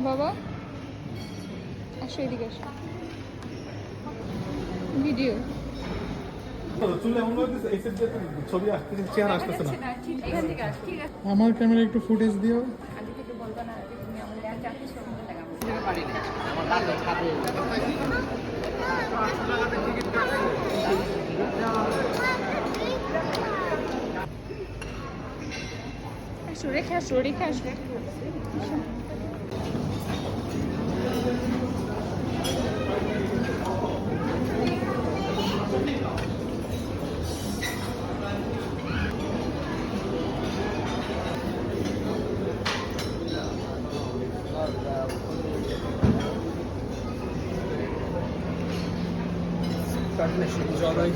বাবা আসো এদিকে আসো ভিডিও আমার ক্যামেরা একটু ফুটেজ দিও। রেখে আসো রেখে আসো জলাই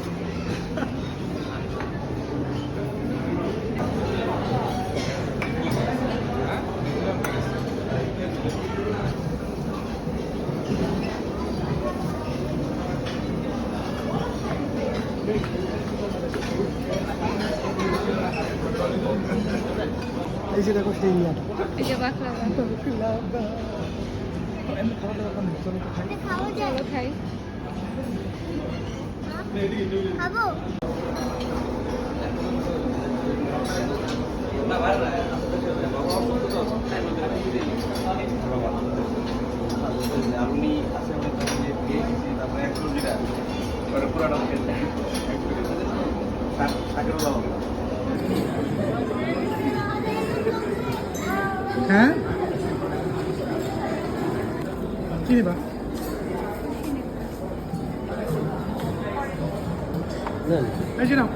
এই যে দেখো সেই ইয়াটা এই যে বাকলাভা চলো খাই খাবো আপনি আসেন তারপরে 100 লিটার পরে পুরাটা হ্যাঁ কি নেবা? এই যে নাও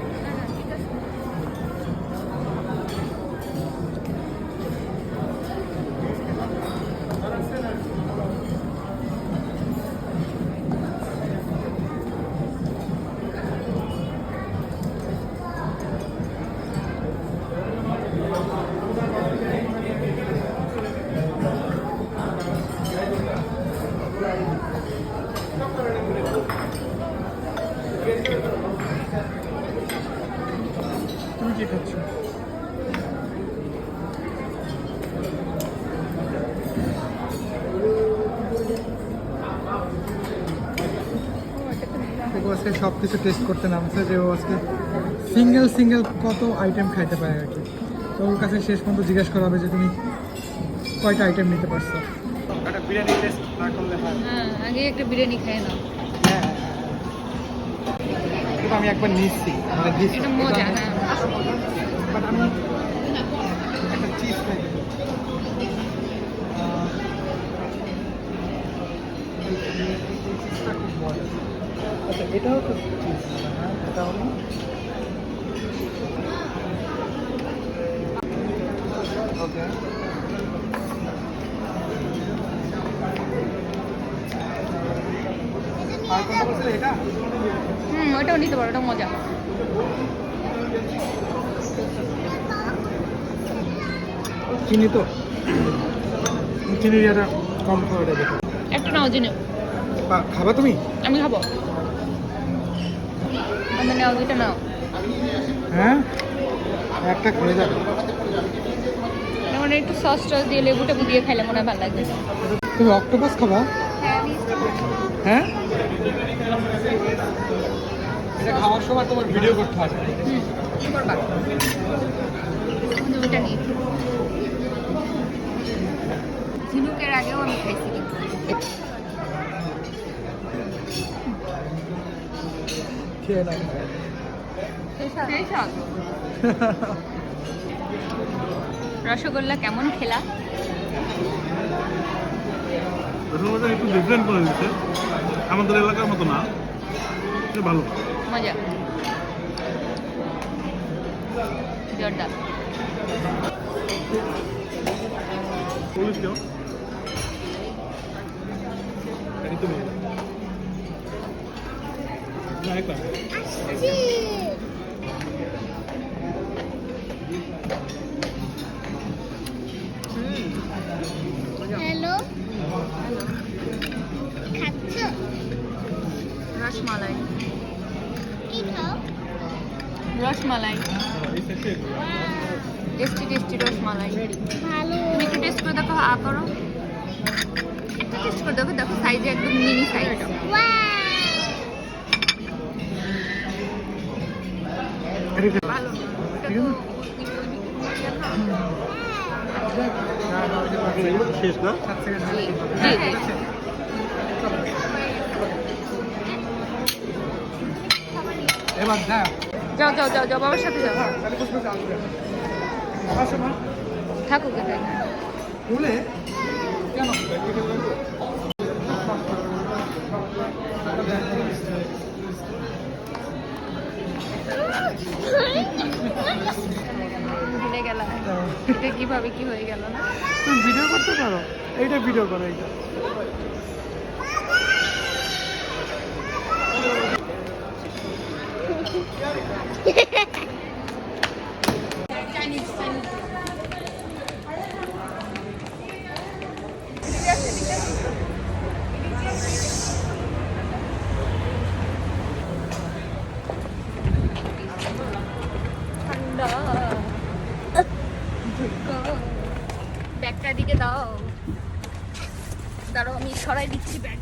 তুমি কি খাচ্ছ? আজকে সব কিছু টেস্ট করতে নামছে যে ও আজকে সিঙ্গেল কত আইটেম খাইতে পারে আর কি। তো ওর কাছে শেষ পর্যন্ত জিজ্ঞেস করা হবে যে তুমি কয়টা আইটেম নিতে পারছো। একটা বিরিয়ানি টেস্ট না করলে হয়। হ্যাঁ আগে একটা বিরিয়ানি খেয়ে নাও হ্যাঁ কিন্তু আমি একবার নিচ্ছি মানে এটা মজা হ্যাঁ বাট আমি একটা চিজ খাই চিজটা খুব মজা। আচ্ছা এটাও তো চিজ হ্যাঁ এটা হলো ওকে আর কোনটা বলছিলে এটা? ওটাও নিতে পারো ওটা মজা চিনি তো চিনির এটা কম খাওয়াটা যেটা একটা নাও জিনে খাবা তুমি? আমি খাবো আমি নাও দুইটা নাও হ্যাঁ একটা খেয়ে যাবে। মানে একটু সস টস দিয়ে লেবু টেবু দিয়ে খাইলে মনে হয় ভালো লাগবে তুমি অক্টোপাস খাবা? হ্যাঁ এটা খাওয়ার সময় তোমার ভিডিও করতে হবে। কি করবা দুইটা নিই ঝিনুকের আগেও আমি খাইছি কিন্তু খেয়ে নাও। রসগোল্লা কেমন খেলা? রসগোল্লাটা একটু ডিফারেন্ট করে দিচ্ছে, আমাদের এলাকার মতো না, ভালো মজা জোরদার। 40 কেমন? হ্যালো খাচ্ছ? রসমালাই কি খাও? Rasmalai tasty tasty rasmalai. ভালো তুমি একটু টেস্ট করে দেখো করো টেস্ট করে দেখো, দেখো সাইজে একদম মিনি সাইজ। ওয়াও ভালো এগুলো তো শেষ না? 7 সেকেন্ড জি। এবার হ্যাঁ যাও যাও যাও যাও, বাবার সাথে যাও। তাহলে বুঝবে যে আসবে আসো মা থাকুক এখানে। বলে কেন ভুলে গেল, এটা কিভাবে কি হয়ে গেল না? তুমি ভিডিও করতে পারো, এইটা ভিডিও করো এইটা। ঠান্ডা। ব্যাগটা দিকে দাও, দাঁড়াও আমি সরাই দিচ্ছি ব্যাগ।